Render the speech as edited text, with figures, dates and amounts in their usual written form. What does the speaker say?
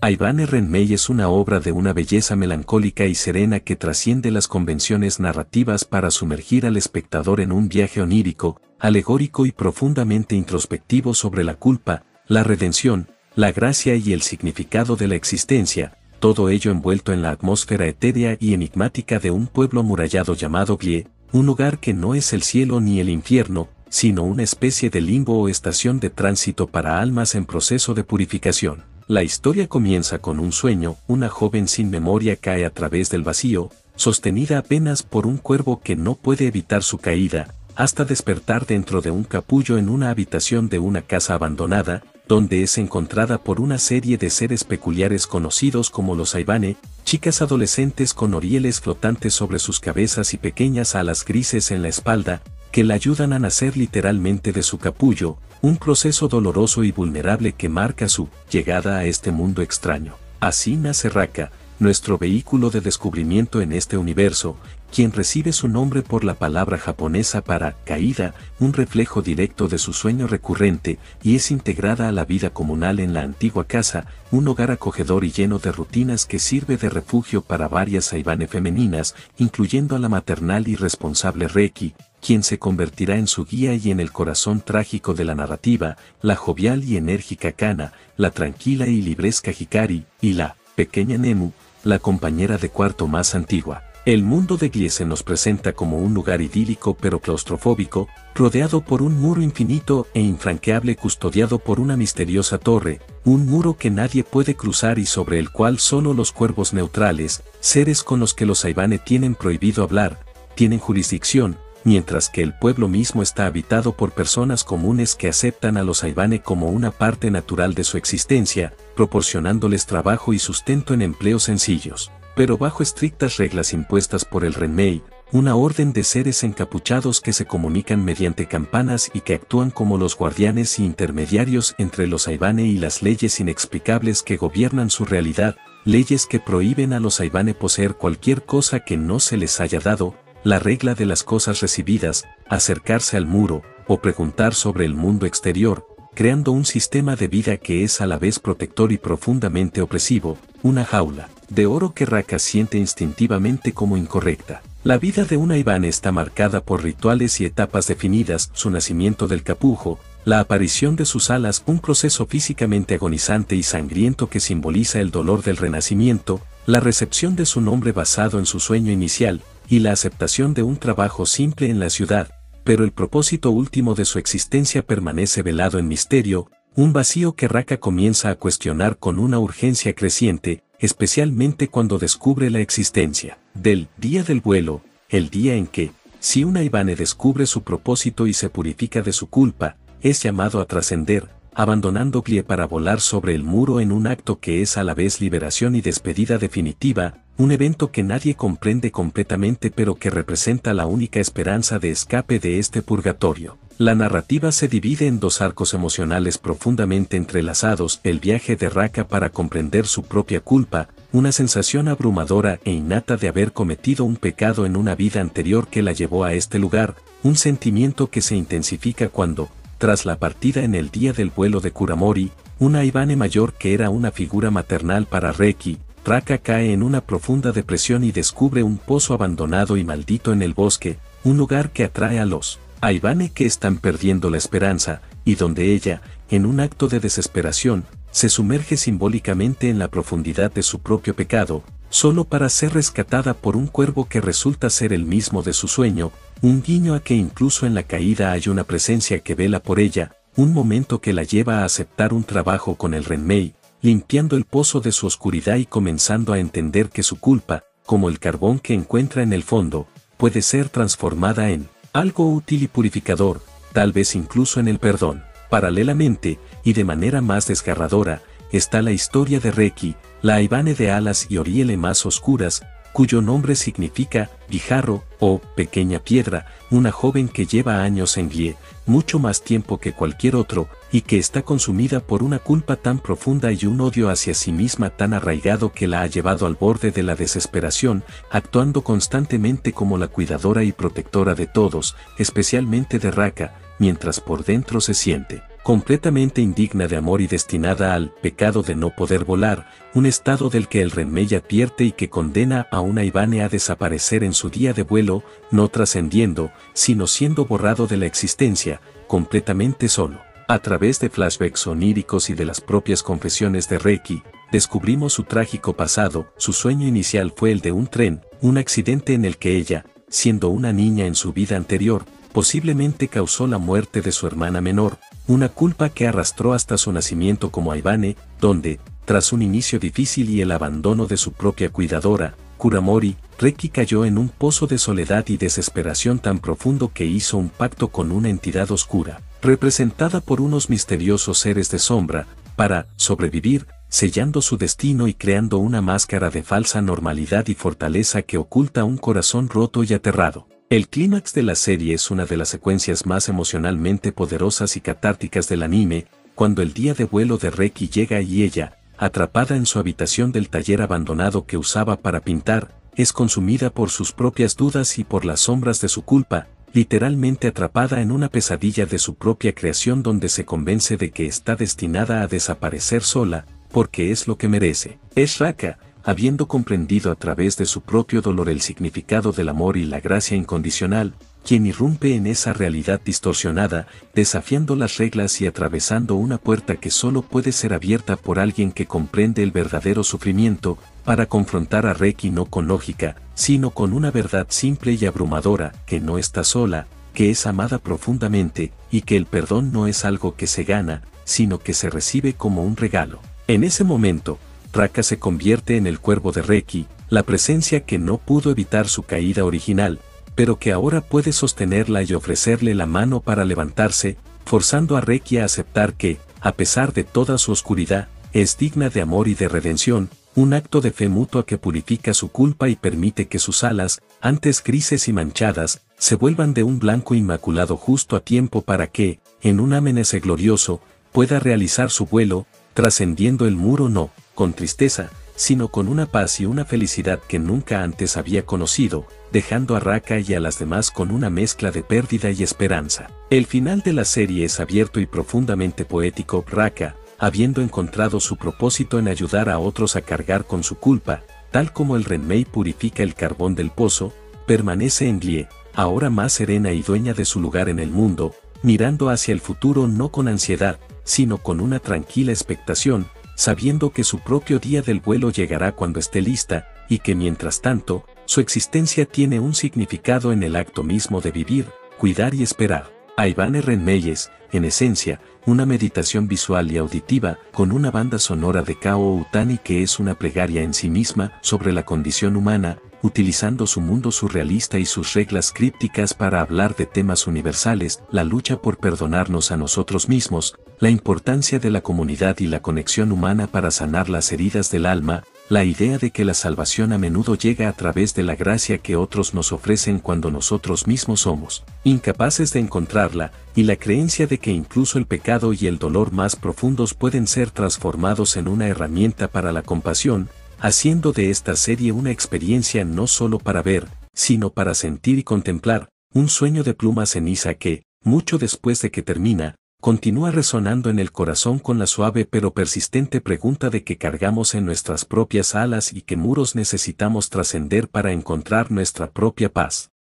Aibane Renmei es una obra de una belleza melancólica y serena que trasciende las convenciones narrativas para sumergir al espectador en un viaje onírico, alegórico y profundamente introspectivo sobre la culpa, la redención, la gracia y el significado de la existencia, todo ello envuelto en la atmósfera etérea y enigmática de un pueblo amurallado llamado Glie, un lugar que no es el cielo ni el infierno, sino una especie de limbo o estación de tránsito para almas en proceso de purificación. La historia comienza con un sueño, una joven sin memoria cae a través del vacío, sostenida apenas por un cuervo que no puede evitar su caída, hasta despertar dentro de un capullo en una habitación de una casa abandonada, donde es encontrada por una serie de seres peculiares conocidos como los Aibane, chicas adolescentes con orieles flotantes sobre sus cabezas y pequeñas alas grises en la espalda, que la ayudan a nacer literalmente de su capullo, un proceso doloroso y vulnerable que marca su llegada a este mundo extraño. Así nace Raka, nuestro vehículo de descubrimiento en este universo, quien recibe su nombre por la palabra japonesa para caída, un reflejo directo de su sueño recurrente, y es integrada a la vida comunal en la antigua casa, un hogar acogedor y lleno de rutinas que sirve de refugio para varias Aibane femeninas, incluyendo a la maternal y responsable Reki, quien se convertirá en su guía y en el corazón trágico de la narrativa, la jovial y enérgica Kana, la tranquila y libresca Hikari, y la pequeña Nemu, la compañera de cuarto más antigua. El mundo de Glie se nos presenta como un lugar idílico pero claustrofóbico, rodeado por un muro infinito e infranqueable custodiado por una misteriosa torre, un muro que nadie puede cruzar y sobre el cual solo los cuervos neutrales, seres con los que los Aibane tienen prohibido hablar, tienen jurisdicción, mientras que el pueblo mismo está habitado por personas comunes que aceptan a los Aibane como una parte natural de su existencia, proporcionándoles trabajo y sustento en empleos sencillos, pero bajo estrictas reglas impuestas por el Renmei, una orden de seres encapuchados que se comunican mediante campanas y que actúan como los guardianes y intermediarios entre los Aibane y las leyes inexplicables que gobiernan su realidad, leyes que prohíben a los Aibane poseer cualquier cosa que no se les haya dado, la regla de las cosas recibidas, acercarse al muro, o preguntar sobre el mundo exterior, creando un sistema de vida que es a la vez protector y profundamente opresivo, una jaula de oro que Raka siente instintivamente como incorrecta. La vida de un Aibane está marcada por rituales y etapas definidas, su nacimiento del capujo, la aparición de sus alas, un proceso físicamente agonizante y sangriento que simboliza el dolor del renacimiento, la recepción de su nombre basado en su sueño inicial, y la aceptación de un trabajo simple en la ciudad, pero el propósito último de su existencia permanece velado en misterio, un vacío que Raka comienza a cuestionar con una urgencia creciente, especialmente cuando descubre la existencia del día del vuelo, el día en que, si un Aibane descubre su propósito y se purifica de su culpa, es llamado a trascender, abandonando Glie para volar sobre el muro en un acto que es a la vez liberación y despedida definitiva, un evento que nadie comprende completamente pero que representa la única esperanza de escape de este purgatorio. La narrativa se divide en dos arcos emocionales profundamente entrelazados: el viaje de Raka para comprender su propia culpa, una sensación abrumadora e innata de haber cometido un pecado en una vida anterior que la llevó a este lugar, un sentimiento que se intensifica cuando, tras la partida en el día del vuelo de Kuramori, una Aibane mayor que era una figura maternal para Reki, Raka cae en una profunda depresión y descubre un pozo abandonado y maldito en el bosque, un lugar que atrae a los Aibane que están perdiendo la esperanza, y donde ella, en un acto de desesperación, se sumerge simbólicamente en la profundidad de su propio pecado, solo para ser rescatada por un cuervo que resulta ser el mismo de su sueño, un guiño a que incluso en la caída hay una presencia que vela por ella, un momento que la lleva a aceptar un trabajo con el Renmei, limpiando el pozo de su oscuridad y comenzando a entender que su culpa, como el carbón que encuentra en el fondo, puede ser transformada en algo útil y purificador, tal vez incluso en el perdón. Paralelamente, y de manera más desgarradora, está la historia de Reki, la Aibane de alas y oriele más oscuras, cuyo nombre significa guijarro o pequeña piedra, una joven que lleva años en Glie, mucho más tiempo que cualquier otro, y que está consumida por una culpa tan profunda y un odio hacia sí misma tan arraigado que la ha llevado al borde de la desesperación, actuando constantemente como la cuidadora y protectora de todos, especialmente de Raka, mientras por dentro se siente completamente indigna de amor y destinada al pecado de no poder volar, un estado del que el Renmei advierte y que condena a una Ayvane a desaparecer en su día de vuelo, no trascendiendo, sino siendo borrado de la existencia, completamente solo. A través de flashbacks oníricos y de las propias confesiones de Reki, descubrimos su trágico pasado. Su sueño inicial fue el de un tren, un accidente en el que ella, siendo una niña en su vida anterior, posiblemente causó la muerte de su hermana menor, una culpa que arrastró hasta su nacimiento como Ayvane, donde, tras un inicio difícil y el abandono de su propia cuidadora, Kuramori, Reki cayó en un pozo de soledad y desesperación tan profundo que hizo un pacto con una entidad oscura, representada por unos misteriosos seres de sombra, para sobrevivir, sellando su destino y creando una máscara de falsa normalidad y fortaleza que oculta un corazón roto y aterrado. El clímax de la serie es una de las secuencias más emocionalmente poderosas y catárticas del anime, cuando el día de vuelo de Reki llega y ella, atrapada en su habitación del taller abandonado que usaba para pintar, es consumida por sus propias dudas y por las sombras de su culpa, literalmente atrapada en una pesadilla de su propia creación donde se convence de que está destinada a desaparecer sola, porque es lo que merece. Es Raka, habiendo comprendido a través de su propio dolor el significado del amor y la gracia incondicional, quien irrumpe en esa realidad distorsionada, desafiando las reglas y atravesando una puerta que solo puede ser abierta por alguien que comprende el verdadero sufrimiento, para confrontar a Reki no con lógica, sino con una verdad simple y abrumadora, que no está sola, que es amada profundamente, y que el perdón no es algo que se gana, sino que se recibe como un regalo. En ese momento, Raka se convierte en el cuervo de Reki, la presencia que no pudo evitar su caída original, pero que ahora puede sostenerla y ofrecerle la mano para levantarse, forzando a Reki a aceptar que, a pesar de toda su oscuridad, es digna de amor y de redención, un acto de fe mutua que purifica su culpa y permite que sus alas, antes grises y manchadas, se vuelvan de un blanco inmaculado justo a tiempo para que, en un amanecer glorioso, pueda realizar su vuelo, trascendiendo el muro no con tristeza, sino con una paz y una felicidad que nunca antes había conocido, dejando a Raka y a las demás con una mezcla de pérdida y esperanza. El final de la serie es abierto y profundamente poético. Raka, habiendo encontrado su propósito en ayudar a otros a cargar con su culpa, tal como el Renmei purifica el carbón del pozo, permanece en Glie, ahora más serena y dueña de su lugar en el mundo, mirando hacia el futuro no con ansiedad, sino con una tranquila expectación, sabiendo que su propio día del vuelo llegará cuando esté lista, y que mientras tanto, su existencia tiene un significado en el acto mismo de vivir, cuidar y esperar. Ayvane Renmei es, en esencia, una meditación visual y auditiva, con una banda sonora de Kao Utani que es una plegaria en sí misma sobre la condición humana, utilizando su mundo surrealista y sus reglas crípticas para hablar de temas universales, la lucha por perdonarnos a nosotros mismos, la importancia de la comunidad y la conexión humana para sanar las heridas del alma, la idea de que la salvación a menudo llega a través de la gracia que otros nos ofrecen cuando nosotros mismos somos incapaces de encontrarla, y la creencia de que incluso el pecado y el dolor más profundos pueden ser transformados en una herramienta para la compasión, haciendo de esta serie una experiencia no solo para ver, sino para sentir y contemplar, un sueño de pluma ceniza que, mucho después de que termina, continúa resonando en el corazón con la suave pero persistente pregunta de que cargamos en nuestras propias alas y qué muros necesitamos trascender para encontrar nuestra propia paz.